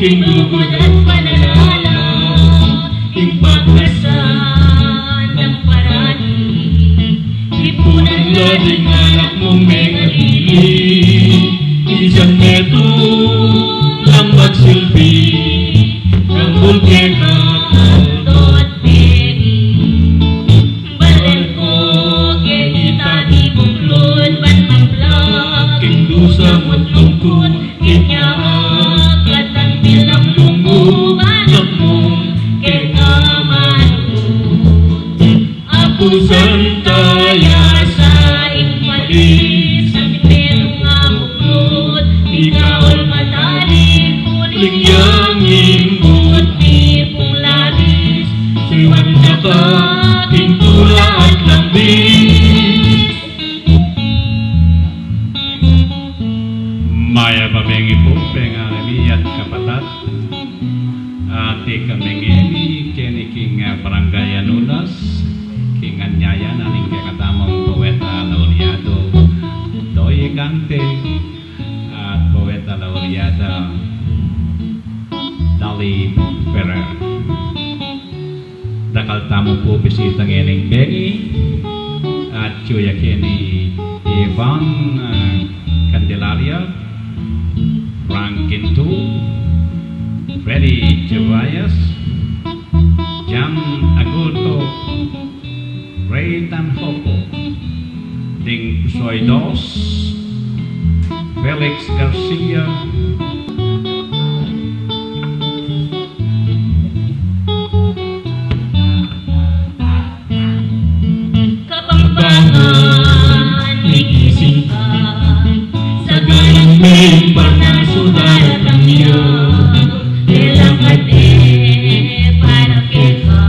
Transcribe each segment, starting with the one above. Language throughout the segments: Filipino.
king dugod at panalala, king pagkasan ng parani, ipunan na ding anak mong mengalili, isang neto lang magsilbi, ng bulkena at beni, balan ko genita di buklod, ban maplag, king dusa mo't lungkot, kinyaak at ang bilang lungo, anak mong kinamanod, apo santaya sa ingpalis, ang pero nga buklod, ikawal matalik, lingyang imbot, tipong labis, siwan na ka, pintula at lambis. Maya babengi po, pengalami at kapatat, ati kamengeni, keni king barangay Anunas, king Anyaya, naning kakatamang poeta laureado, Doy Gante, at poeta laureada, Dali Ferrer. Dakal tamu po bisita ngening bengi at chuya keni Ivan Candelaria, Frank Gintu, Freddy Tobias, Jan Agurto, Ray Tanhoco, Ding Soidos, Felix Garcia, Kapampangan, nagising ka, sa galang may panasudarat ang iyo, kailangan para keka,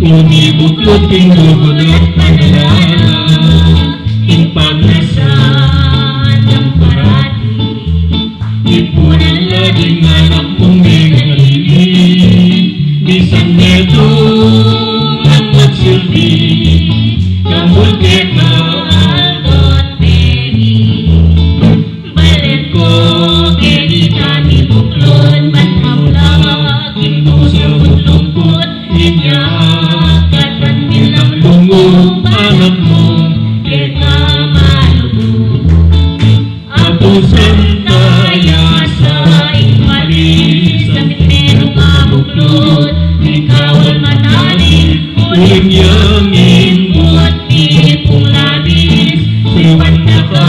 unibuklod king dugod at panalala, king pagnasan ng parati, ipunan laging anak mong mengalili, bisang neto ang magsilbi, kamulkena at beni, balan ko genita di buklod, ban maplag, king dusa mo't lungkot, inyak at ang bilang lungo, anak mong kinamanod, apo santaya sa ingpalis, ang pero nga buklod, ikawal matalik, lingyang imbot, tipong labis, siwan na ka,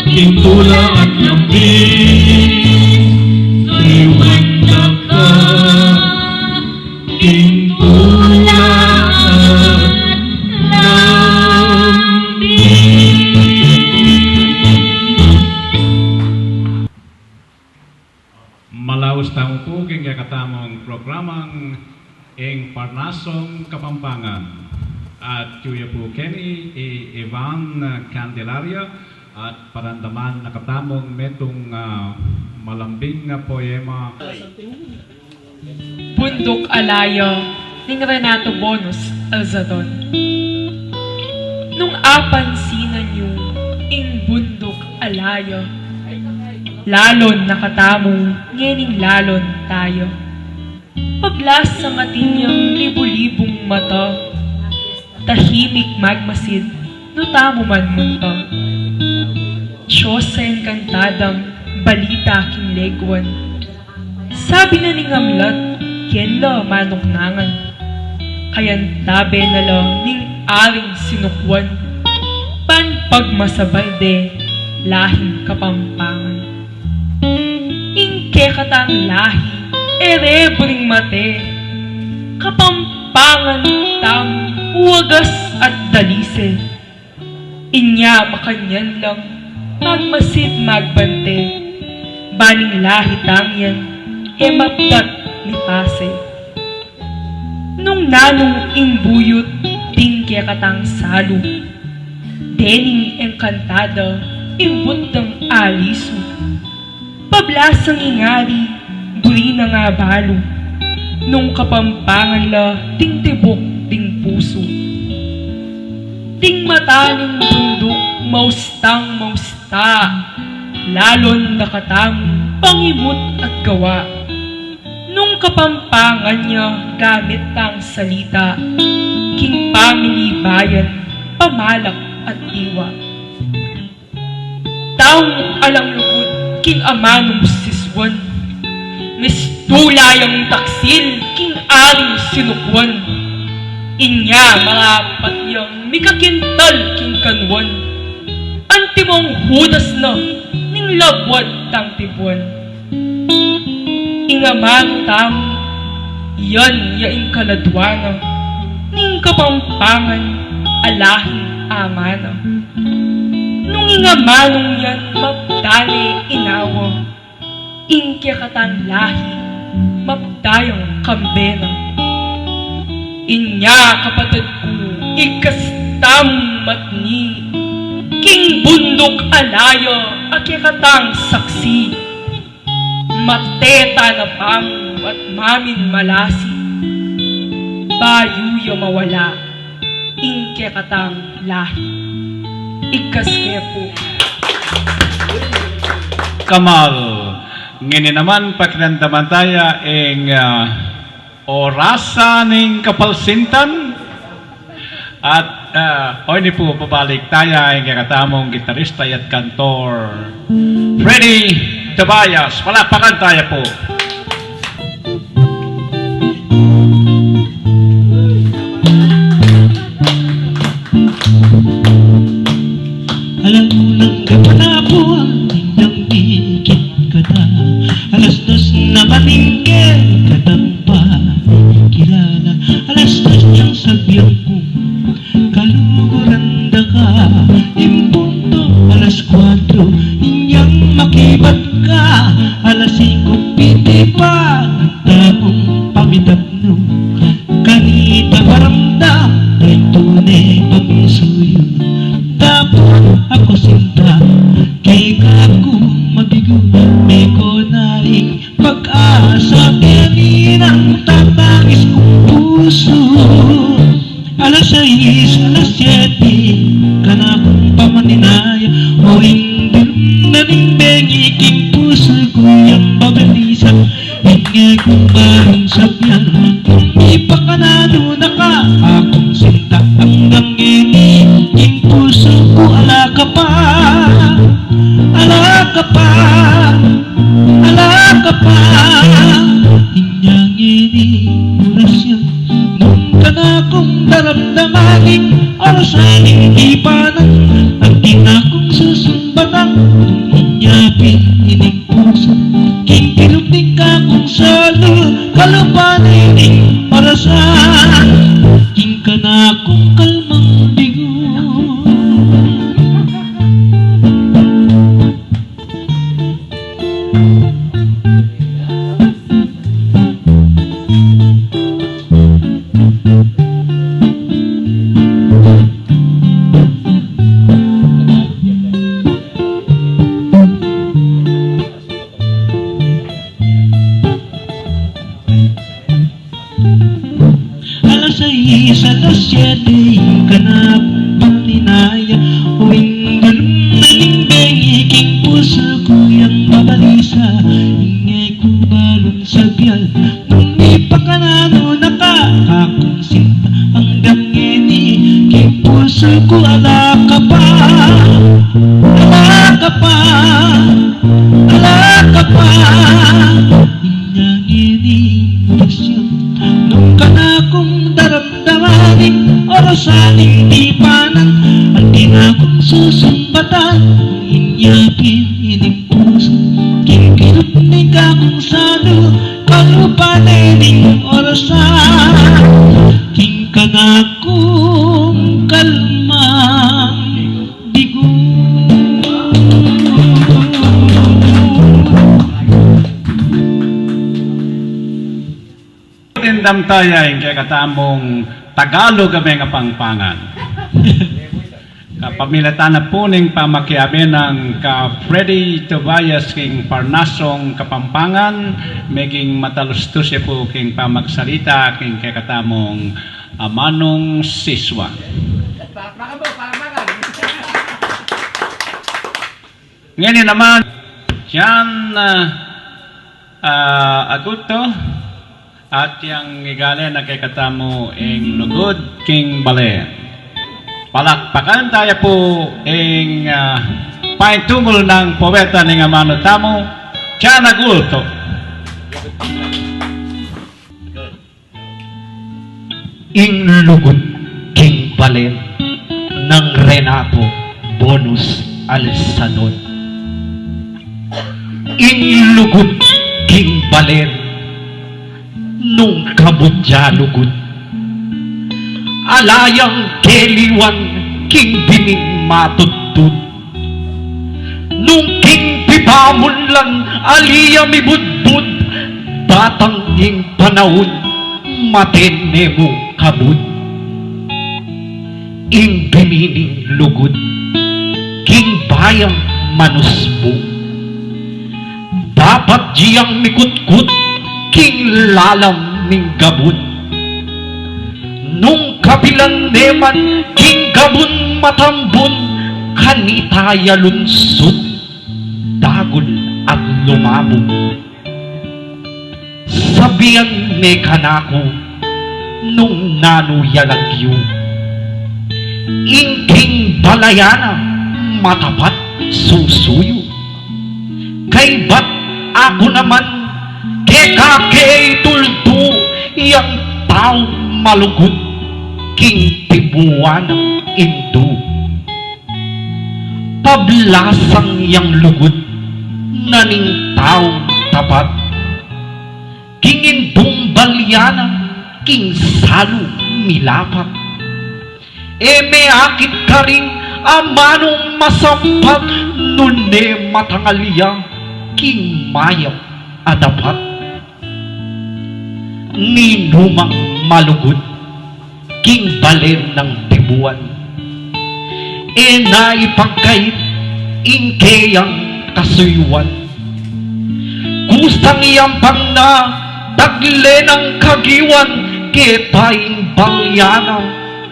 pintula at lambis, siwan na ka, pintula at lambis. Malawas tamu po king katamang programang ing Parnasong Kapampangan at chuya po keni Ivan Candelaria at parandaman nakatamong metong malambing nga poema Bundok Alayo ning Renato Bonus Alzadon. Nung apansinan niyo ing bundok alayo, lalon nakatamo ngening lalon tayo. Paglas sa matinyang libu-libong mata, tahimik magmasid no tamo man munta. Diyos sa enkantadang balita king legwan, sabi na ning amlat kenla manuknangan, kayan tabe na lang ning aring sinukwan, pan pagmasabay de lahing Kapampangan. Ingke katang lahi erebring mate, Kapampangan tam uwagas at dalise, inya makanyan lang magmasid magbante, baning lahi tangyan mapdat ni pase. Nung nanong ingbuyot tingke katang salu, dening engkantada imbut ng aliso, pablasang ingari buri na nga balo, nung Kapampangan la ting tibok ting puso. Ting mata ning bundok maustang mausta, lalon nakatamo pangimot at gawa, kapampangan niya gamit ang salita, king family bayan, pamalak at diwa. Taong alang lugod, king amanong siswan, mistulayang taksil, king aring sinukwan. Inya mga patyang mikakintal king kanwan, antimong hudas na ning labwat tang tibuan. Ingaman tam, yan yaing kaladwana, ning kapampangan, alahing amana. Nung ingamanong yan mapdali inawa, ingkya katang lahi, mapdayang kambena. Inya kapatid ko, ikastam matni, king bundok alayo, akya katang saksi. Mateta na pang at mamin malasi, bayuyo mawala, ingke katang lahi. Ikaske po. Kamal, ngini naman pakinandaman tayo ang orasan ng kapalsintan. At ni po babalik tayo ang katamong gitarista at kantor Freddy Tobias. Palapakan tayo po. Alam mo nang kapanapo ang inyong ikit ka na. Alas dos na maningkit ka nang pa kilala. Alas dos niyang sabihan ko kaluguran da ka. Impunto alas 4 inyang makibat ka. Alas 5 piti pa tapong pamitap no. Kanita paramdam ay tunay pamisuyo. Tapos ako sinta kay kako mabigo. May konaing pag-asa tiyanin ang tatangis kong puso. Alas 6, alas 7 kanakong pamaninaya. O indul na nimbeng iking puso ko yung babalisa. Ingay kong barong sabyan kung ipakanado na ka. Akong sinta hanggang ini king puso ko ala ka pa. Ala ka pa, ala ka pa. Inyang ini orasyon nung kanakong daramdamaning orasaning ipanan. Ang kinakong susumbatan nung inyapin ining puso. Kikilog din ka kung salo kalupan ining orasan. King kanakong kalmang bigo. Alas 6, alas 7 kanakong paninaya. O indul na nimbeng iking puso ko yung babalisa. Ingay kong balon sa biyal nung ipakanano na ka. Akong sinta hanggang ngini king puso ko ala ka pa. Ala ka pa, ala ka pa. Inyang ining pasyon nung kanakong daramdamaning orasaning ipanan. Ang kinakong susumbatan kung inyapin ining puso. Kikilot ni kakong salo kalupan ining orasan. King kanakong kalmang bigo. Tindam tayo ang katamong Tagalog kami nga pangpangan. Kapamilatan na po ning pamakiamin ng ka Freddy Tobias king Parnasong Kapampangan. Meging matalustos siya po king pamagsalita king katamong Amanong Siswa. Ngayon naman, Jan Aguto At yang igala na kay katamo ing lugod king balen. Palakpakan tayo po ing paintungol ng poeta ng amano tamo, Tiana Gulto. Ing lugod king balen ng Renato Bonus Alessadon. Ing lugod king balen nung kabudya lugod. Alayang keliwan king bining matuttud. Nung king pipamon lang aliya mi budbud. Batang ing panahon matene mo kabud. Ing bimining lugod king bayang manusbo. Dapat jiyang mikutkut king lalam ning gabun. Nung kabilang neman king gabun matambun, kanitaya lunsod dagol at lumabog. Sabihan me kanako nung nanuyalagyo, ingking balayana matapat susuyo. Kay ba't ako naman kekakei tuldo yang tao malugod king tibuan ng indo. Pablasang yang lugod naning tao tapat king indong balyana king salo milapat. May akit ka rin amanong masampat nun matangalia king mayap adapat. Ninumang malugod king balen ng tibuan. Naipagkait ingkeyang kasuyuan. Kusang iyang pang na tagle ng kagiwan, ketaing balyana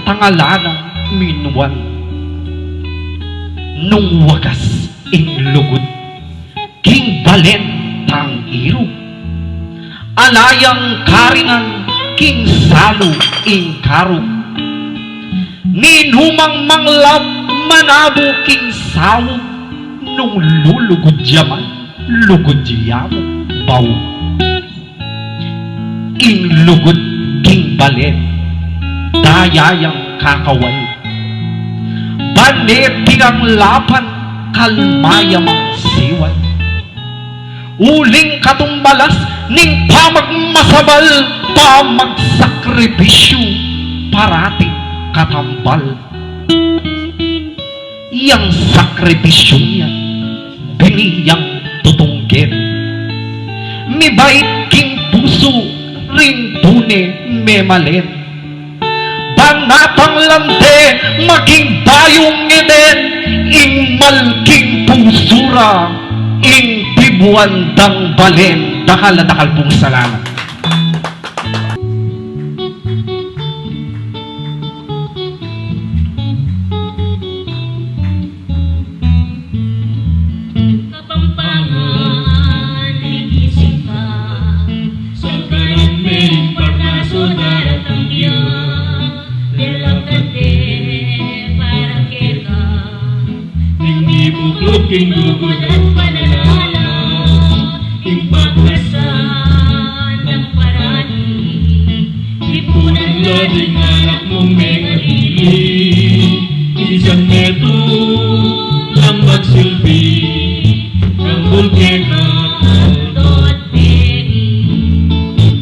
tangalana minuan. Nung wagas ing lugod king balen tang iro. Alayang karingan king salo ing karo. Ninumang manglab manabo king sawo. Nung lulugod yaman lugod yamo baw. Ing lugod king balen dayayang kakawal. Banepigang lapan kalmayang siwan. Uling katumbalas ning pamagmasabal, pamagsakripisyo parating katambal. Yang sakripisyo niya biniyang tutunggen. Mibait king puso ring tune memalen. Banatang lante maging bayong eden, ing malking pusura ing tibuan dang balen. Dakal na dakal pong salamat. Kapampangan, igising ka, sangkalang may parnaso daratang niya, nilaw para kita. Hindi buklog king lugod